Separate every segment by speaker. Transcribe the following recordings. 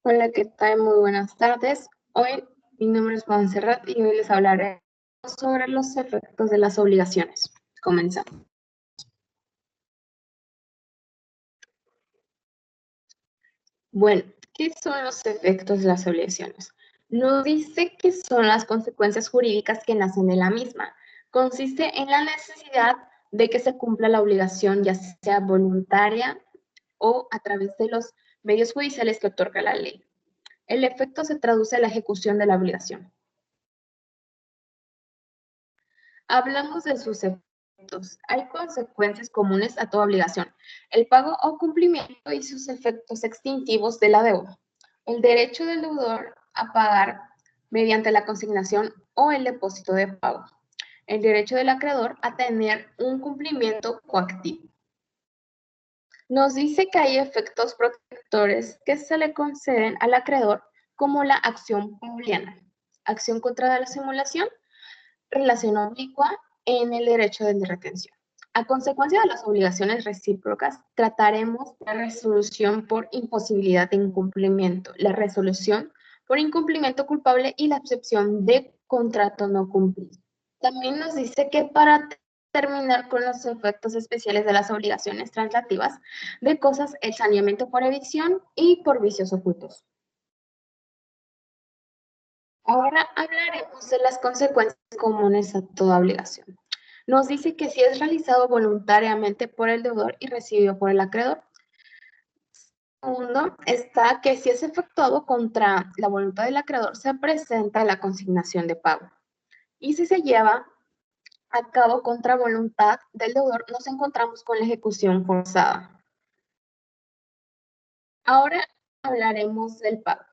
Speaker 1: Hola, ¿qué tal? Muy buenas tardes. Hoy mi nombre es Montserrat y hoy les hablaré sobre los efectos de las obligaciones. Comenzamos. Bueno, ¿qué son los efectos de las obligaciones? Nos dice que son las consecuencias jurídicas que nacen de la misma. Consiste en la necesidad de que se cumpla la obligación, ya sea voluntaria o a través de los medios judiciales que otorga la ley. El efecto se traduce en la ejecución de la obligación. Hablamos de sus efectos. Hay consecuencias comunes a toda obligación: el pago o cumplimiento y sus efectos extintivos de la deuda. El derecho del deudor a pagar mediante la consignación o el depósito de pago. El derecho del acreedor a tener un cumplimiento coactivo. Nos dice que hay efectos protectores que se le conceden al acreedor, como la acción pauliana, acción contra la simulación, relación oblicua en el derecho de retención. A consecuencia de las obligaciones recíprocas, trataremos la resolución por imposibilidad de incumplimiento, la resolución por incumplimiento culpable y la excepción de contrato no cumplido. También nos dice que para terminar con los efectos especiales de las obligaciones translativas de cosas, el saneamiento por evicción y por vicios ocultos. Ahora hablaremos de las consecuencias comunes a toda obligación. Nos dice que si es realizado voluntariamente por el deudor y recibido por el acreedor. Segundo, está que si es efectuado contra la voluntad del acreedor, se presenta la consignación de pago. Y si se lleva a cabo contra voluntad del deudor, nos encontramos con la ejecución forzada. Ahora hablaremos del pago.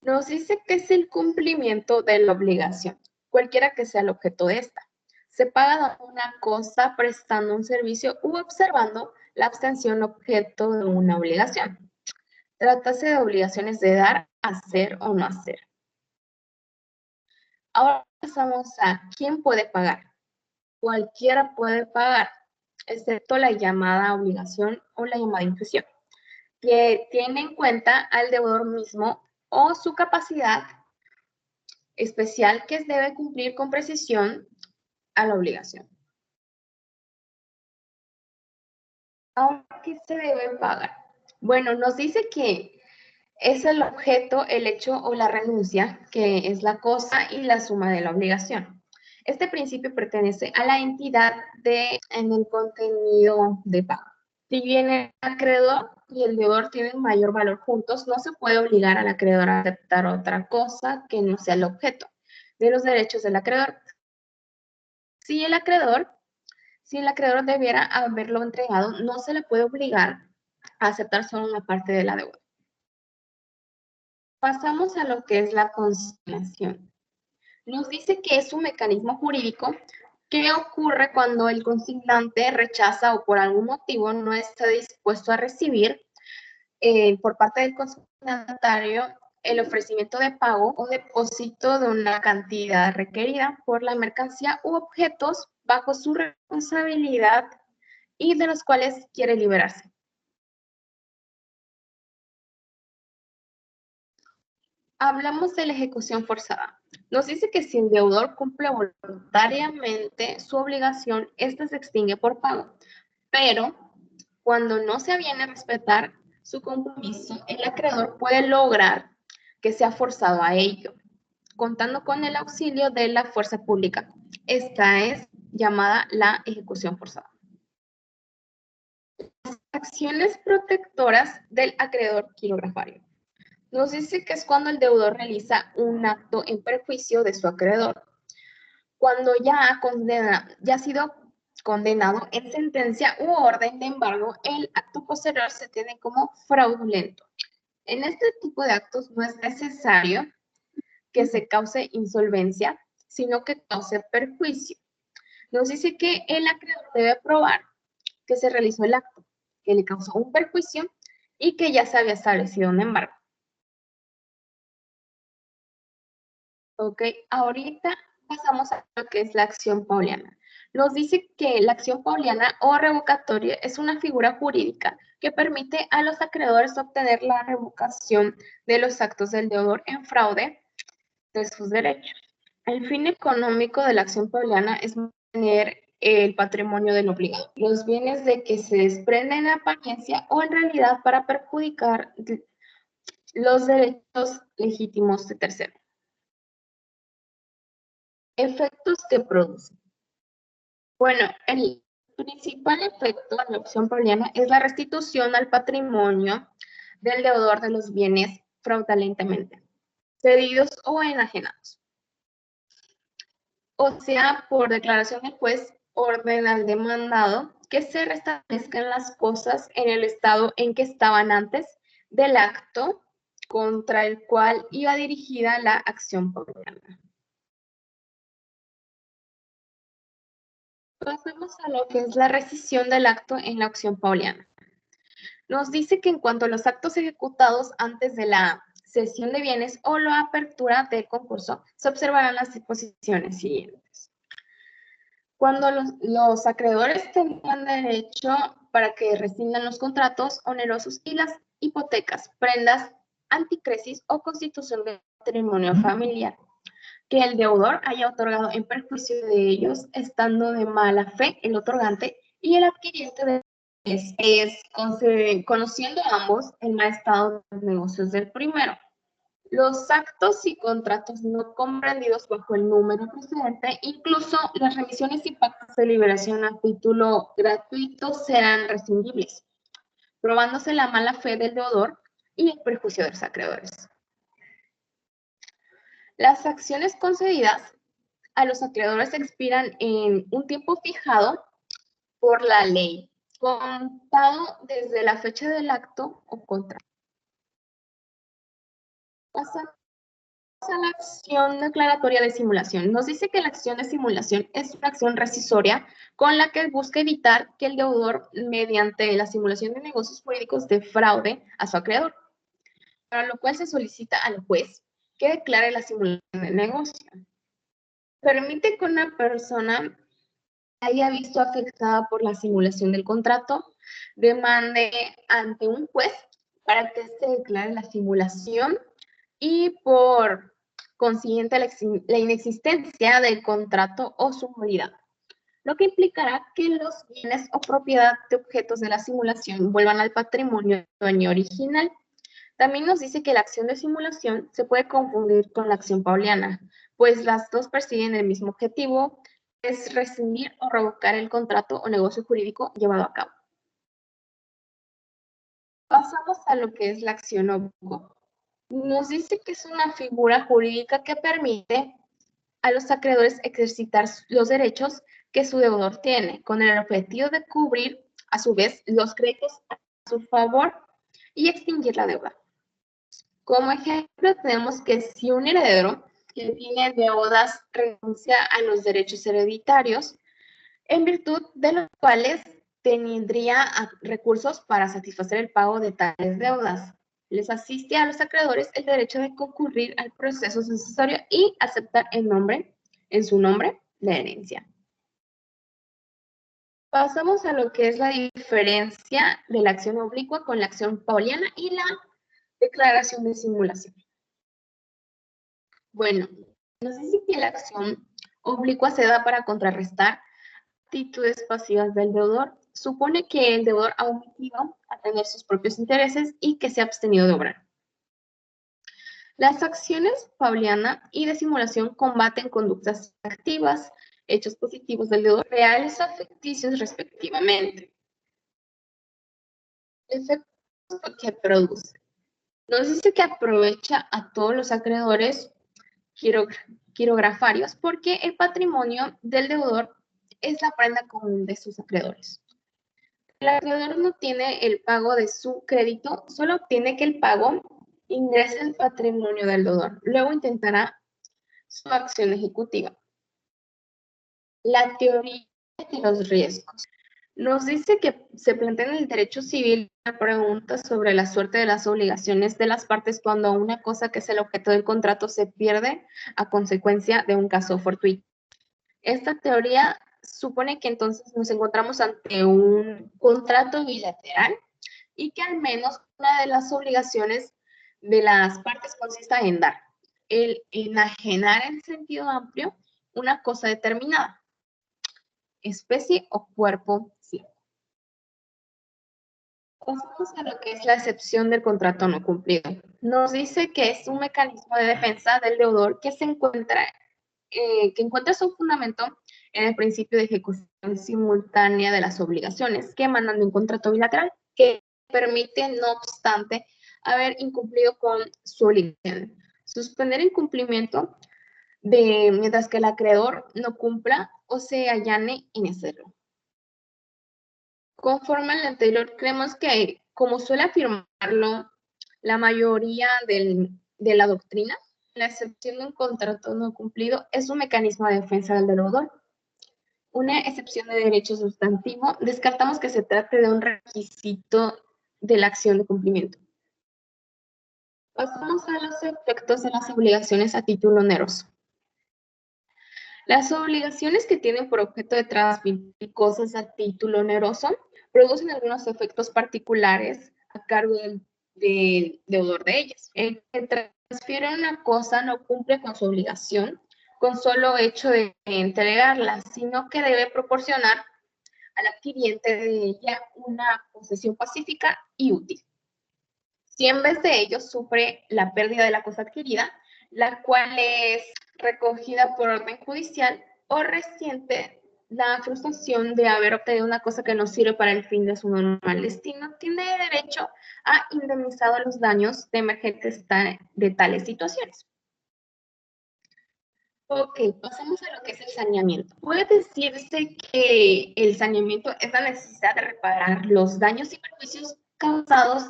Speaker 1: Nos dice que es el cumplimiento de la obligación, cualquiera que sea el objeto de esta. Se paga dando una cosa, prestando un servicio u observando la abstención objeto de una obligación. Trátase de obligaciones de dar, hacer o no hacer. Ahora pasamos a quién puede pagar. Cualquiera puede pagar, excepto la llamada obligación o la llamada inclusión, que tiene en cuenta al deudor mismo o su capacidad especial que debe cumplir con precisión a la obligación. Ahora, ¿qué se debe pagar? Bueno, nos dice que es el objeto, el hecho o la renuncia, que es la cosa y la suma de la obligación. Este principio pertenece a la entidad en el contenido de pago. Si bien el acreedor y el deudor tienen mayor valor juntos, no se puede obligar al acreedor a aceptar otra cosa que no sea el objeto de los derechos del acreedor. Si el acreedor debiera haberlo entregado, no se le puede obligar a aceptar solo una parte de la deuda. Pasamos a lo que es la consignación. Nos dice que es un mecanismo jurídico que ocurre cuando el consignante rechaza o por algún motivo no está dispuesto a recibir por parte del consignatario el ofrecimiento de pago o depósito de una cantidad requerida por la mercancía u objetos bajo su responsabilidad y de los cuales quiere liberarse. Hablamos de la ejecución forzada. Nos dice que si el deudor cumple voluntariamente su obligación, esta se extingue por pago, pero cuando no se viene a respetar su compromiso, el acreedor puede lograr que sea forzado a ello, contando con el auxilio de la fuerza pública. Esta es llamada la ejecución forzada. Acciones protectoras del acreedor quirografario. Nos dice que es cuando el deudor realiza un acto en perjuicio de su acreedor, cuando ya ha sido condenado en sentencia u orden de embargo, el acto posterior se tiene como fraudulento. En este tipo de actos no es necesario que se cause insolvencia, sino que cause perjuicio. Nos dice que el acreedor debe probar que se realizó el acto, que le causó un perjuicio y que ya se había establecido un embargo. Ok, ahorita Pasamos a lo que es la acción pauliana. Nos dice que la acción pauliana o revocatoria es una figura jurídica que permite a los acreedores obtener la revocación de los actos del deudor en fraude de sus derechos. El fin económico de la acción pauliana es mantener el patrimonio del obligado, los bienes de que se desprenden en apariencia o en realidad para perjudicar los derechos legítimos de terceros. Efectos que produce. Bueno, el principal efecto de la acción pauliana es la restitución al patrimonio del deudor de los bienes fraudulentamente cedidos o enajenados. O sea, por declaración del juez, ordena al demandado que se restablezcan las cosas en el estado en que estaban antes del acto contra el cual iba dirigida la acción pauliana. Pasemos a lo que es la rescisión del acto en la acción pauliana. Nos dice que en cuanto a los actos ejecutados antes de la cesión de bienes o la apertura del concurso, se observarán las disposiciones siguientes. Cuando los acreedores tenían derecho para que rescindan los contratos onerosos y las hipotecas, prendas, anticresis o constitución de patrimonio familiar, que el deudor haya otorgado en perjuicio de ellos, estando de mala fe el otorgante y el adquiriente de conociendo ambos el mal estado de los negocios del primero. Los actos y contratos no comprendidos bajo el número precedente, incluso las remisiones y pactos de liberación a título gratuito, serán rescindibles, probándose la mala fe del deudor y el perjuicio de los acreedores. Las acciones concedidas a los acreedores expiran en un tiempo fijado por la ley, contado desde la fecha del acto o contrato. Pasamos a la acción declaratoria de simulación. Nos dice que la acción de simulación es una acción rescisoria con la que busca evitar que el deudor, mediante la simulación de negocios jurídicos, defraude a su acreedor, para lo cual se solicita al juez que declare la simulación de negocio. Permite que una persona haya visto afectada por la simulación del contrato, demande ante un juez para que se declare la simulación y por consiguiente la inexistencia del contrato o su nulidad, lo que implicará que los bienes o propiedad de objetos de la simulación vuelvan al patrimonio dueño original. También nos dice que la acción de simulación se puede confundir con la acción pauliana, pues las dos persiguen el mismo objetivo, es rescindir o revocar el contrato o negocio jurídico llevado a cabo. Pasamos a lo que es la acción óbico. Nos dice que es una figura jurídica que permite a los acreedores ejercitar los derechos que su deudor tiene, con el objetivo de cubrir, a su vez, los créditos a su favor y extinguir la deuda. Como ejemplo, tenemos que si un heredero que tiene deudas renuncia a los derechos hereditarios, en virtud de los cuales tendría recursos para satisfacer el pago de tales deudas. Les asiste a los acreedores el derecho de concurrir al proceso sucesorio y aceptar en su nombre, la herencia. Pasamos a lo que es la diferencia de la acción oblicua con la acción pauliana y la declaración de simulación. Bueno, nos dice que la acción oblicua se da para contrarrestar actitudes pasivas del deudor. Supone que el deudor ha omitido atender sus propios intereses y que se ha abstenido de obrar. Las acciones pauliana y de simulación combaten conductas activas, hechos positivos del deudor, reales o ficticios respectivamente. Efectos que produce. Nos dice que aprovecha a todos los acreedores quirografarios porque el patrimonio del deudor es la prenda común de sus acreedores. El acreedor no tiene el pago de su crédito, solo obtiene que el pago ingrese al patrimonio del deudor. Luego intentará su acción ejecutiva. La teoría de los riesgos. Nos dice que se plantea en el derecho civil una pregunta sobre la suerte de las obligaciones de las partes cuando una cosa que es el objeto del contrato se pierde a consecuencia de un caso fortuito. Esta teoría supone que entonces nos encontramos ante un contrato bilateral y que al menos una de las obligaciones de las partes consista en dar, el enajenar en sentido amplio una cosa determinada, especie o cuerpo cierto. Pasamos a lo que es la excepción del contrato no cumplido. Nos dice que es un mecanismo de defensa del deudor que encuentra su fundamento en el principio de ejecución simultánea de las obligaciones que emanan de un contrato bilateral que permite, no obstante, haber incumplido con su obligación. Suspender el cumplimiento mientras que el acreedor no cumpla o se allane en hacerlo. Conforme al anterior, creemos que, como suele afirmarlo la mayoría de la doctrina, la excepción de un contrato no cumplido es un mecanismo de defensa del deudor. Una excepción de derecho sustantivo, descartamos que se trate de un requisito de la acción de cumplimiento. Pasamos a los efectos de las obligaciones a título oneroso. Las obligaciones que tienen por objeto de transmitir cosas a título oneroso producen algunos efectos particulares a cargo del deudor de ellas. El que transfiere una cosa no cumple con su obligación con solo hecho de entregarla, sino que debe proporcionar al adquiriente de ella una posesión pacífica y útil. Si en vez de ello sufre la pérdida de la cosa adquirida, la cual es recogida por orden judicial, o resiente la frustración de haber obtenido una cosa que no sirve para el fin de su normal destino, tiene derecho a indemnizar los daños emergentes de tales situaciones. Ok, pasamos a lo que es el saneamiento. Puede decirse que el saneamiento es la necesidad de reparar los daños y perjuicios causados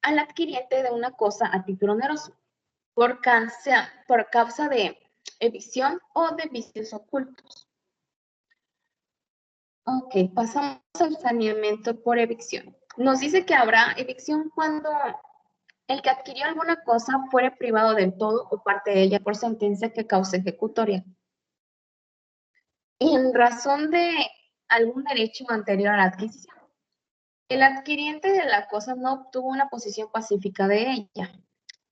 Speaker 1: al adquiriente de una cosa a título oneroso por causa de evicción o de vicios ocultos. Ok, pasamos al saneamiento por evicción. Nos dice que habrá evicción cuando el que adquirió alguna cosa fuere privado del todo o parte de ella por sentencia que cause ejecutoria. En razón de algún derecho anterior a la adquisición. El adquiriente de la cosa no obtuvo una posición pacífica de ella,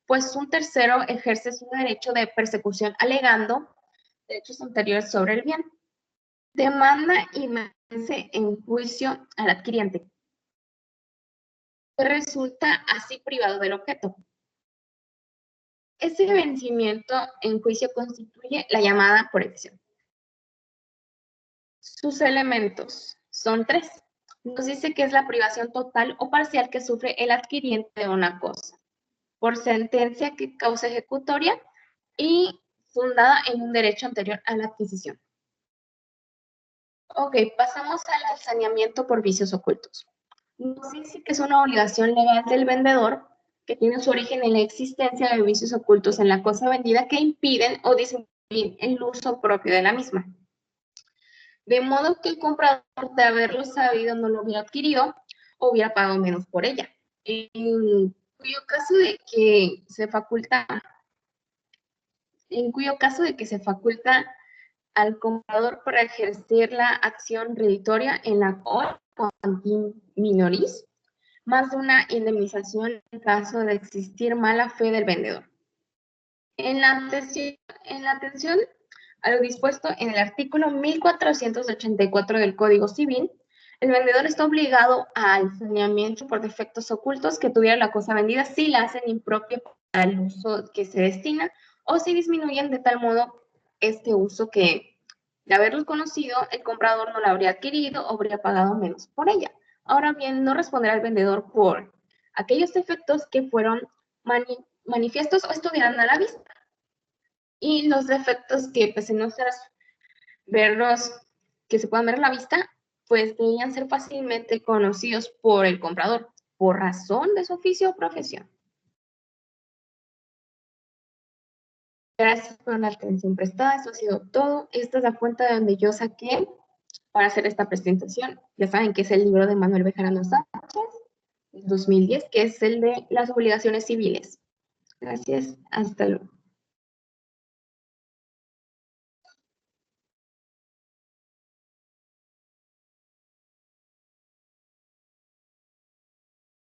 Speaker 1: pues un tercero ejerce su derecho de persecución alegando derechos anteriores sobre el bien. Demanda y vence en juicio al adquiriente. Resulta así privado del objeto. Ese vencimiento en juicio constituye la llamada por evicción. Sus elementos son tres. Nos dice que es la privación total o parcial que sufre el adquiriente de una cosa, por sentencia que causa ejecutoria y fundada en un derecho anterior a la adquisición. Ok, pasamos al saneamiento por vicios ocultos. Nos dice que es una obligación legal del vendedor que tiene su origen en la existencia de vicios ocultos en la cosa vendida que impiden o disminuyen el uso propio de la misma. De modo que el comprador, de haberlo sabido, no lo hubiera adquirido o hubiera pagado menos por ella. En cuyo caso de que se faculta al comprador para ejercer la acción reditoria en la quantum minoris, más de una indemnización en caso de existir mala fe del vendedor. En la atención a lo dispuesto en el artículo 1484 del Código Civil, el vendedor está obligado al saneamiento por defectos ocultos que tuviera la cosa vendida si la hacen impropia para el uso que se destina o si disminuyen de tal modo este uso que, de haberlo conocido, el comprador no la habría adquirido o habría pagado menos por ella. Ahora bien, no responderá el vendedor por aquellos defectos que fueron manifiestos o estuvieran a la vista. Y los defectos que, pues, en nuestras verlos, que se puedan ver a la vista, pues deberían ser fácilmente conocidos por el comprador, por razón de su oficio o profesión. Gracias por la atención prestada, eso ha sido todo. Esta es la fuente de donde yo saqué para hacer esta presentación. Ya saben que es el libro de Manuel Bejarano Sánchez, 2010, que es el de las obligaciones civiles. Gracias, hasta luego.